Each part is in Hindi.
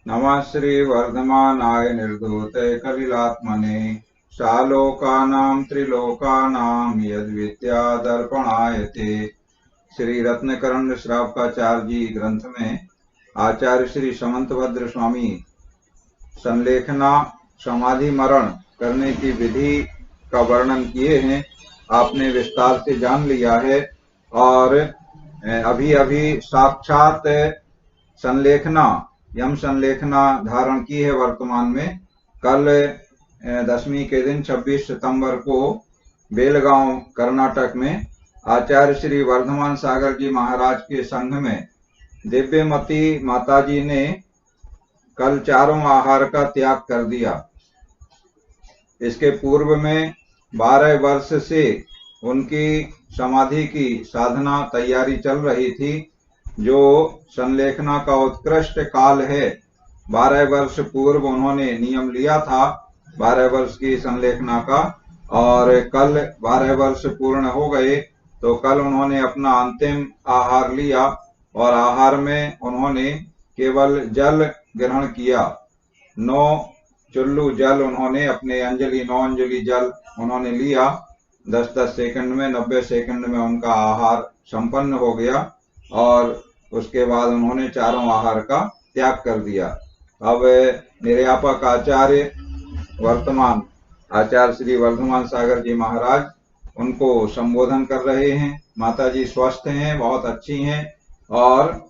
नमः श्री वर्धमानाय निर्धूते कलिलात्मने शालोकानां त्रिलोकानां यद्विद्या दर्पणाय ते। श्री रत्नकरण श्रावकाचार्य जी ग्रंथ में आचार्य श्री समंतभद्र स्वामी संलेखना समाधि मरण करने की विधि का वर्णन किए हैं। आपने विस्तार से जान लिया है और अभी अभी साक्षात संलेखना यम संलेखना धारण की है वर्तमान में। कल दशमी के दिन 26 सितंबर को बेलगांव कर्नाटक में आचार्य श्री वर्धमान सागर जी महाराज के संघ में दिव्यमती माताजी ने कल चारों आहार का त्याग कर दिया। इसके पूर्व में 12 वर्ष से उनकी समाधि की साधना तैयारी चल रही थी, जो संलेखना का उत्कृष्ट काल है। 12 वर्ष पूर्व उन्होंने नियम लिया था 12 वर्ष की संलेखना का, और कल 12 वर्ष पूर्ण हो गए तो कल उन्होंने अपना अंतिम आहार लिया और आहार में उन्होंने केवल जल ग्रहण किया। 9 चुल्लू जल उन्होंने अपने अंजलि 9 अंजलि जल उन्होंने लिया। 10-10 सेकंड में 90 सेकंड में उनका आहार संपन्न हो गया और उसके बाद उन्होंने चारों आहार का त्याग कर दिया। अब निर्यापक आचार्य वर्तमान आचार्य श्री वर्धमान सागर जी महाराज उनको संबोधन कर रहे हैं। माता जी स्वस्थ हैं, बहुत अच्छी हैं और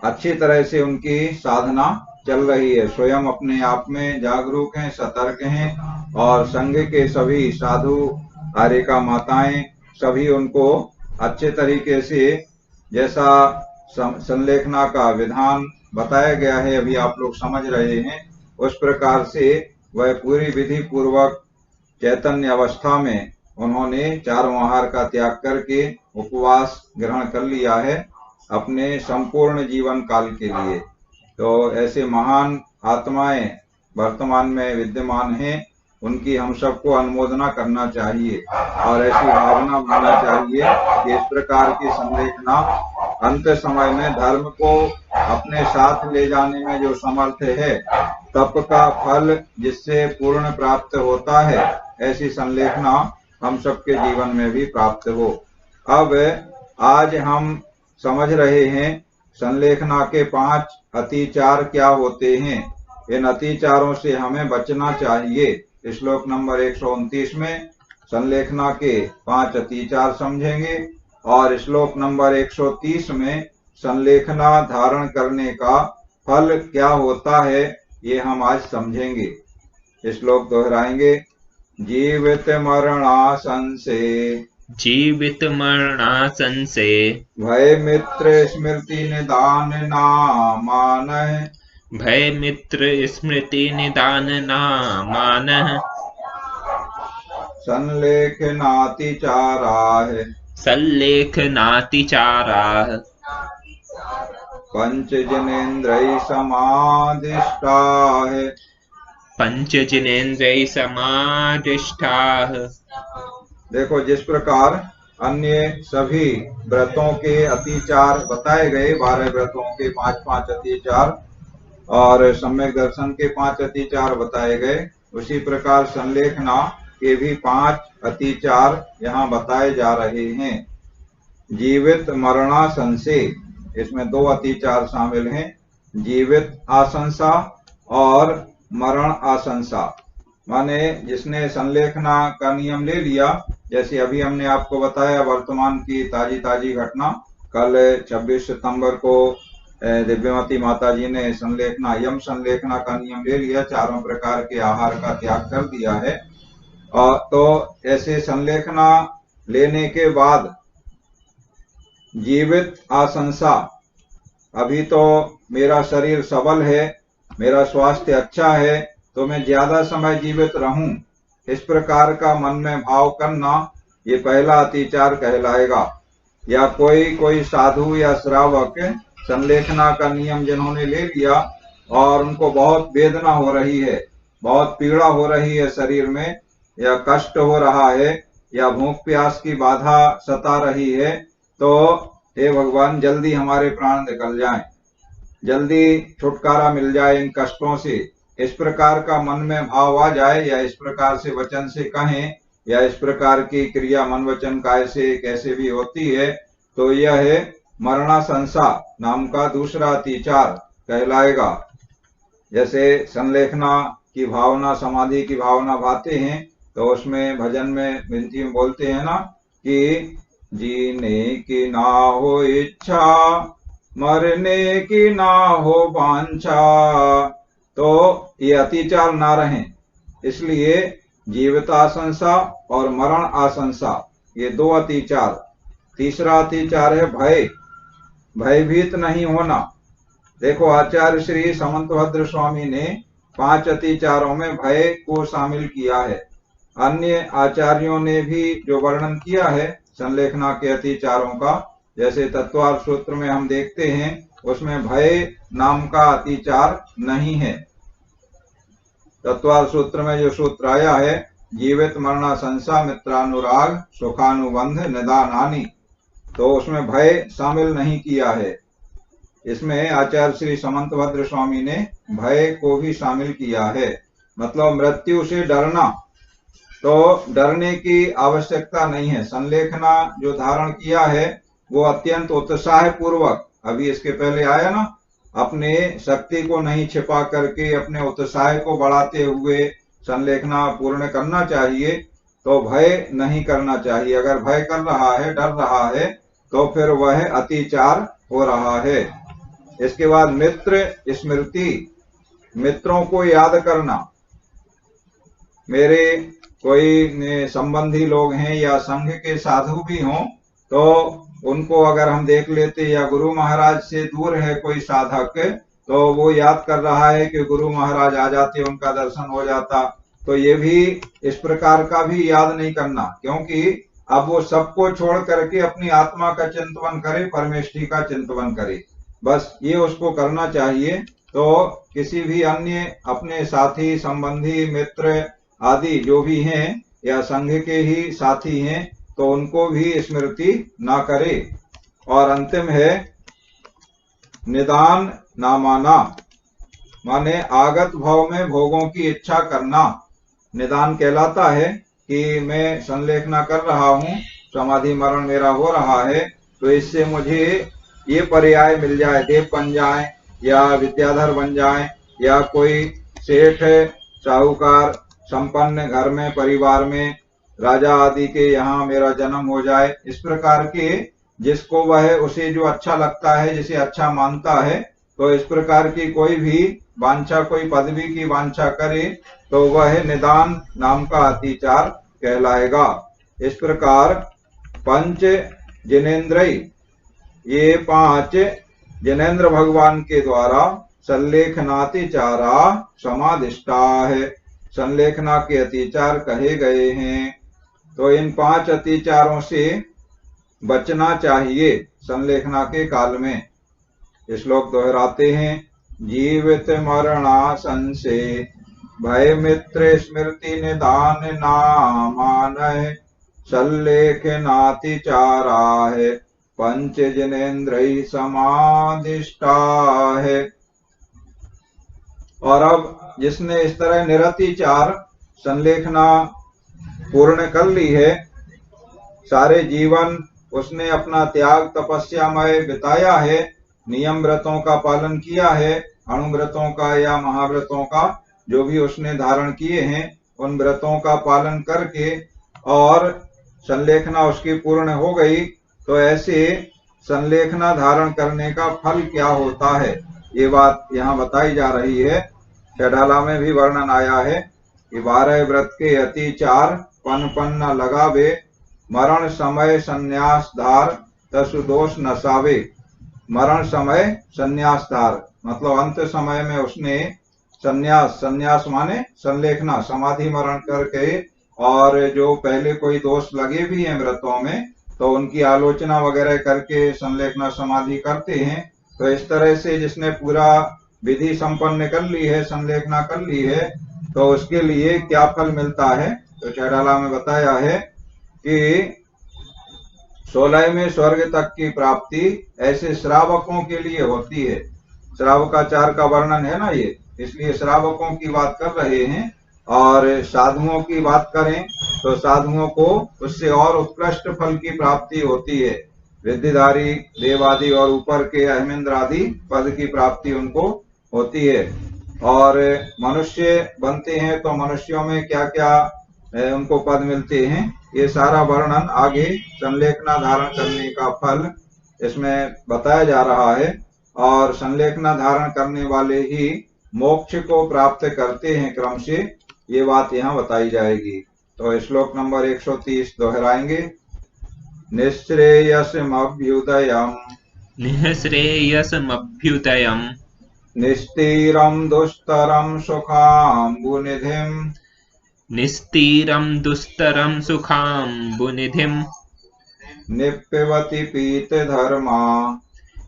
अच्छी तरह से उनकी साधना चल रही है। स्वयं अपने आप में जागरूक हैं, सतर्क हैं और संघ के सभी साधु आर्यिका माताएं सभी उनको अच्छे तरीके से जैसा संलेखना का विधान बताया गया है, अभी आप लोग समझ रहे हैं, उस प्रकार से वह पूरी विधि पूर्वक चैतन्य अवस्था में उन्होंने चारों आहार का त्याग करके उपवास ग्रहण कर लिया है अपने संपूर्ण जीवन काल के लिए। तो ऐसे महान आत्माएं वर्तमान में विद्यमान हैं, उनकी हम सबको अनुमोदना करना चाहिए और ऐसी भावना बनना चाहिए कि इस प्रकार की संलेखना अंत समय में धर्म को अपने साथ ले जाने में जो समर्थ है, तप का फल जिससे पूर्ण प्राप्त होता है, ऐसी संलेखना हम सबके जीवन में भी प्राप्त हो। अब आज हम समझ रहे हैं संलेखना के 5 अतिचार क्या होते हैं। इन अतिचारों से हमें बचना चाहिए। श्लोक नंबर 129 में संलेखना के 5 अतिचार समझेंगे और श्लोक नंबर 130 में संलेखना धारण करने का फल क्या होता है, ये हम आज समझेंगे। श्लोक दोहराएंगे। जीवित मरणासंसे जीवित मरणासंसे भय मित्र स्मृति निदान नामानः भय मित्र स्मृति निदान नामानः संलेखनातिचाराः संलेखनातिचाराः पंचजनेन्द्रिय समाधिष्ठाः पंचजनेन्द्रिय समाधिष्ठाः। देखो, जिस प्रकार अन्य सभी व्रतों के अतिचार बताए गए, 12 व्रतों के 5-5 अतिचार और सम्यक दर्शन के 5 अतिचार बताए गए, उसी प्रकार संलेखना के भी 5 अतिचार यहाँ बताए जा रहे हैं। जीवित मरणासंसे, इसमें 2 अतिचार शामिल हैं, जीवित आशंसा और मरण आशंसा। माने जिसने संलेखना का नियम ले लिया, जैसे अभी हमने आपको बताया वर्तमान की ताजी घटना, कल 26 सितंबर को दिव्यमती माता जी ने संलेखना यम संलेखना का नियम ले लिया, चारों प्रकार के आहार का त्याग कर दिया है। तो ऐसे संलेखना लेने के बाद जीवित आशंसा, अभी तो मेरा शरीर सबल है, मेरा स्वास्थ्य अच्छा है, तो मैं ज्यादा समय जीवित रहूं, इस प्रकार का मन में भाव करना, ये पहला अतिचार कहलाएगा। या कोई साधु या श्रावक संलेखना का नियम जिन्होंने ले लिया और उनको बहुत वेदना हो रही है, बहुत पीड़ा हो रही है शरीर में, या कष्ट हो रहा है, या भूख प्यास की बाधा सता रही है, तो हे भगवान जल्दी हमारे प्राण निकल जाएं, जल्दी छुटकारा मिल जाए इन कष्टों से, इस प्रकार का मन में भाव आ जाए, या इस प्रकार से वचन से कहें, या इस प्रकार की क्रिया मन वचन काय से कैसे भी होती है, तो यह मरणासंसा नाम का दूसरा अतिचार कहलाएगा। जैसे संलेखना की भावना, समाधि की भावना भाते हैं, तो उसमें भजन में विनती में बोलते हैं ना कि जीने की ना हो इच्छा, मरने की ना हो वांछा, तो ये अतिचार ना रहें। इसलिए जीवित आशंसा और मरण आशंसा, ये दो अतिचार। तीसरा अतिचार है भय, भयभीत नहीं होना। देखो आचार्य श्री समंतभद्र स्वामी ने 5 अतिचारों में भय को शामिल किया है। अन्य आचार्यों ने भी जो वर्णन किया है संलेखना के अतिचारों का, जैसे तत्वार्थ सूत्र में हम देखते हैं, उसमें भय नाम का अतिचार नहीं है। तत्वार्थ सूत्र में जो सूत्र आया है, जीवित मरणा संसा मित्रानुराग सुखानुबंध निदानानि, तो उसमें भय शामिल नहीं किया है। इसमें आचार्य श्री समंतभद्र स्वामी ने भय को भी शामिल किया है। मतलब मृत्यु से डरना, तो डरने की आवश्यकता नहीं है। संलेखना जो धारण किया है वो अत्यंत उत्साह पूर्वक, अभी इसके पहले आया ना, अपने शक्ति को नहीं छिपा करके अपने उत्साह को बढ़ाते हुए संलेखना पूर्ण करना चाहिए, तो भय नहीं करना चाहिए। अगर भय कर रहा है, डर रहा है, तो फिर वह अतिचार हो रहा है। इसके बाद मित्र स्मृति, मित्रों को याद करना। मेरे कोई संबंधी लोग हैं या संघ के साधु भी हों, तो उनको अगर हम देख लेते, या गुरु महाराज से दूर है कोई साधक, तो वो याद कर रहा है कि गुरु महाराज आ जाते, उनका दर्शन हो जाता, तो ये भी इस प्रकार का भी याद नहीं करना, क्योंकि अब वो सबको छोड़ करके अपनी आत्मा का चिंतन करे, परमेष्ठी का चिंतन करे, बस ये उसको करना चाहिए। तो किसी भी अन्य अपने साथी, संबंधी, मित्र आदि जो भी हैं, या संघ के ही साथी हैं, तो उनको भी स्मृति ना करे। और अंतिम है निदान ना माना, माने आगत भाव में भोगों की इच्छा करना। निदान कहलाता है कि मैं संलेखना कर रहा हूँ, समाधि मरण मेरा हो रहा है, तो इससे मुझे ये पर्याय मिल जाए, देव बन जाए, या विद्याधर बन जाए, या कोई सेठ, साहूकार, संपन्न घर में, परिवार में, राजा आदि के यहाँ मेरा जन्म हो जाए। इस प्रकार के जिसको वह, उसे जो अच्छा लगता है, जिसे अच्छा मानता है, तो इस प्रकार की कोई भी वांछा, कोई पदवी की वांछा करे, तो वह निदान नाम का अतिचार कहलाएगा। इस प्रकार पंच जिनेन्द्रिय, ये 5 जिनेन्द्र भगवान के द्वारा संलेखनातिचारा समादिष्टा है, संलेखना के अतिचार कहे गए हैं। तो इन 5 अतिचारों से बचना चाहिए संलेखना के काल में। श्लोक दोहराते हैं, जीवित मरणा संशय भय मित्र स्मृति निदान नामान, संलेखनातिचारा है पंच जिनेन्द्रिय समादिष्टा है। और अब जिसने इस तरह निरतिचार संलेखना पूर्ण कर ली है, सारे जीवन उसने अपना त्याग तपस्यामय बिताया है, नियम व्रतों का पालन किया है, अणुव्रतों का या महाव्रतों का जो भी उसने धारण किए हैं, उन व्रतों का पालन करके और संलेखना उसकी पूर्ण हो गई, तो ऐसे संलेखना धारण करने का फल क्या होता है, ये बात यहाँ बताई जा रही है। षडाला में भी वर्णन आया है कि 12 व्रत के अतिचार पन न लगावे, मरण समय संन्यास धार तसु दोष नसावे। मरण समय संन्यास धार मतलब अंत समय में उसने संन्यास, संन्यास माने संलेखना, समाधि मरण करके, और जो पहले कोई दोष लगे भी हैं व्रतों में, तो उनकी आलोचना वगैरह करके संलेखना समाधि करते हैं। तो इस तरह से जिसने पूरा विधि संपन्न कर ली है, संलेखना कर ली है, तो उसके लिए क्या फल मिलता है, तो चैडाला में बताया है कि 16वें स्वर्ग तक की प्राप्ति ऐसे श्रावकों के लिए होती है। श्रावकाचार का वर्णन है ना ये, इसलिए श्रावकों की बात कर रहे हैं। और साधुओं की बात करें तो साधुओं को उससे और उत्कृष्ट फल की प्राप्ति होती है। रिद्धिधारी देवादि और ऊपर के अहमेंद्र आदि पद की प्राप्ति उनको होती है। और मनुष्य बनते हैं तो मनुष्यों में क्या क्या उनको पद मिलते हैं, ये सारा वर्णन आगे संलेखना धारण करने का फल इसमें बताया जा रहा है। और संलेखना धारण करने वाले ही मोक्ष को प्राप्त करते हैं क्रम से, ये बात यहाँ बताई जाएगी। तो श्लोक नंबर 130 दोहराएंगे। निःश्रेयसमभ्युदयम् निःश्रेयसमभ्युदयम् निस्तीरं दुस्तरं सुखाम्बुनिधिम् निस्तीरं दुस्तरं सुखाम्बुनिधिम् निप्यवति पीतधर्मा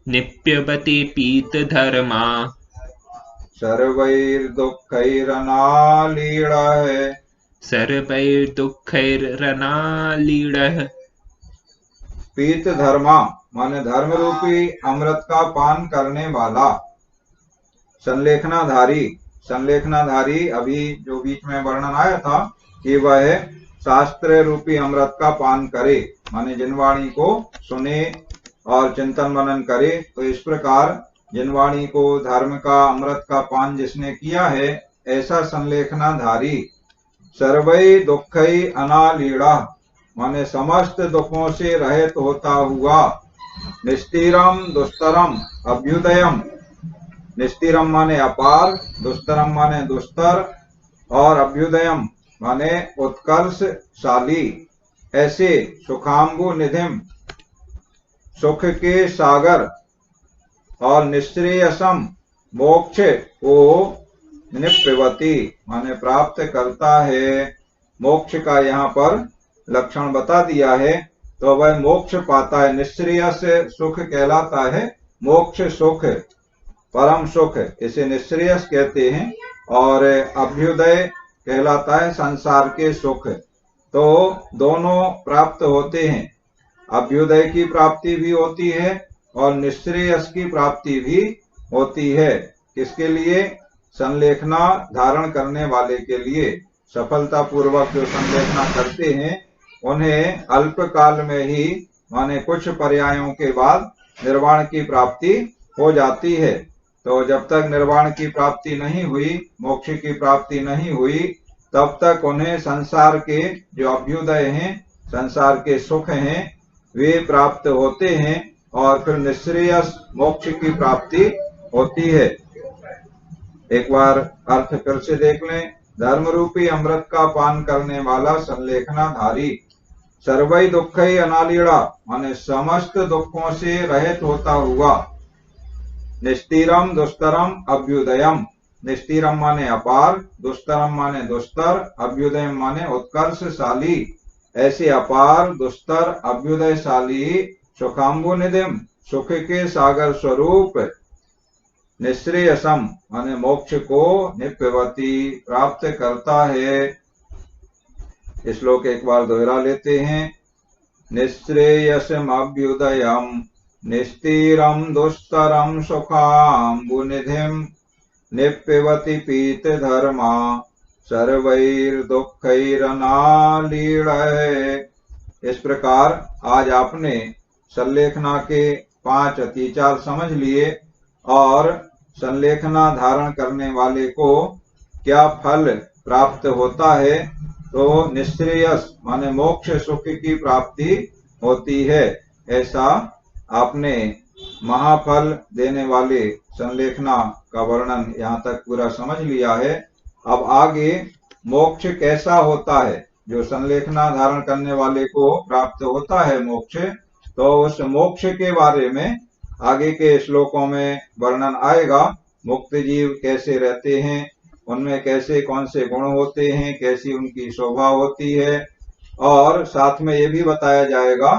निप्यवति पीतधर्मा सर्वैर्दुःखैरनालीढः सर्वैर्दुःखैरनालीढः। पीतधर्मा माने धर्म रूपी अमृत का पान करने वाला। संलेखनाधारी, संलेखनाधारी अभी जो बीच में वर्णन आया था कि वह शास्त्र रूपी अमृत का पान करे, माने जिनवाणी को सुने और चिंतन मनन करे। तो इस प्रकार जिनवाणी को धर्म का अमृत का पान जिसने किया है, ऐसा संलेखनाधारी। सर्वै दुःखै अनालीढ़ माने समस्त दुखों से रहित होता हुआ। निस्तीरम दुस्तरम अभ्युदयम, निस्तीरम माने अपार, दुस्तरम माने दुस्तर, और अभ्युदयम माने उत्कर्षशाली। ऐसे सुखाम्बु निधिम सुख के सागर और निश्रेयसम मोक्ष को निप्यवती माने प्राप्त करता है। मोक्ष का यहाँ पर लक्षण बता दिया है, तो वह मोक्ष पाता है। निश्रेयस सुख कहलाता है, मोक्ष सुख परम सुख इसे निश्रेयस कहते हैं। और अभ्युदय कहलाता है संसार के सुख। तो दोनों प्राप्त होते हैं, अभ्युदय की प्राप्ति भी होती है और निश्रेयस की प्राप्ति भी होती है। किसके लिए? संलेखना धारण करने वाले के लिए। सफलता पूर्वक जो संलेखना करते हैं उन्हें अल्प काल में ही माने कुछ पर्यायों के बाद निर्वाण की प्राप्ति हो जाती है। तो जब तक निर्वाण की प्राप्ति नहीं हुई, मोक्ष की प्राप्ति नहीं हुई, तब तक उन्हें संसार के जो अभ्युदय हैं, संसार के सुख हैं, वे प्राप्त होते हैं और फिर निश्रेयस मोक्ष की प्राप्ति होती है। एक बार अर्थ फिर से देख लें। धर्म रूपी अमृत का पान करने वाला संलेखनाधारी। सर्वै दुःखै अनालीढ़ माने समस्त दुखों से रहित होता हुआ। निस्तीरम दुस्तरम अभ्युदयम, निस्तीरम माने अपार, दुस्तरम माने दुस्तर, अभ्युदयम माने उत्कर्षशाली। ऐसे अपार दुस्तर अभ्युदयशाली सुखाम्बु निधिम सुख के सागर स्वरूप। निश्रेयसम माने मोक्ष को निप्यवती प्राप्त करता है। श्लोक एक बार दोहरा लेते हैं। निश्रेयसमभ्युदयम् निस्तीरं दुस्तरं सुखाम्बुनिधिं निप्यवति पीतधर्मा सर्वैर्दुःखैरनालीढ़। इस प्रकार आज आपने संलेखना के 5 अतिचार समझ लिए और संलेखना धारण करने वाले को क्या फल प्राप्त होता है। तो निश्रेयस माने मोक्ष सुख की प्राप्ति होती है, ऐसा आपने महाफल देने वाले संलेखना का वर्णन यहाँ तक पूरा समझ लिया है। अब आगे मोक्ष कैसा होता है, जो संलेखना धारण करने वाले को प्राप्त होता है मोक्ष, तो उस मोक्ष के बारे में आगे के श्लोकों में वर्णन आएगा। मुक्त जीव कैसे रहते हैं, उनमें कैसे कौन से गुण होते हैं, कैसी उनकी शोभा होती है, और साथ में ये भी बताया जाएगा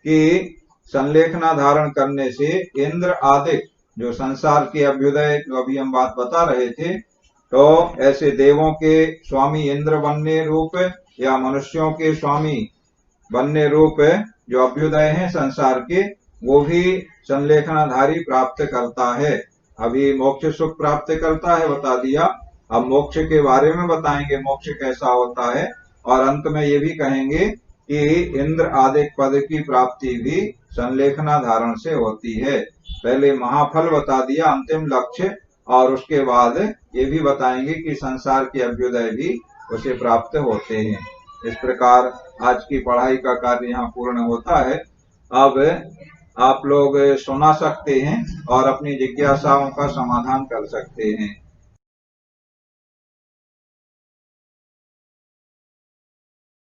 कि संलेखना धारण करने से इंद्र आदि जो संसार के अभ्युदय, जो अभी हम बात बता रहे थे, तो ऐसे देवों के स्वामी इंद्र बनने रूप या मनुष्यों के स्वामी बनने रूप जो अभ्युदय हैं संसार के, वो भी संलेखनाधारी प्राप्त करता है। अभी मोक्ष सुख प्राप्त करता है बता दिया, अब मोक्ष के बारे में बताएंगे, मोक्ष कैसा होता है, और अंत में ये भी कहेंगे कि इंद्र आदि पद की प्राप्ति भी संलेखना धारण से होती है। पहले महाफल बता दिया, अंतिम लक्ष्य, और उसके बाद ये भी बताएंगे कि संसार के अभ्युदय भी उसे प्राप्त होते हैं। इस प्रकार आज की पढ़ाई का कार्य यहाँ पूर्ण होता है। अब आप लोग सुना सकते हैं और अपनी जिज्ञासाओं का समाधान कर सकते हैं।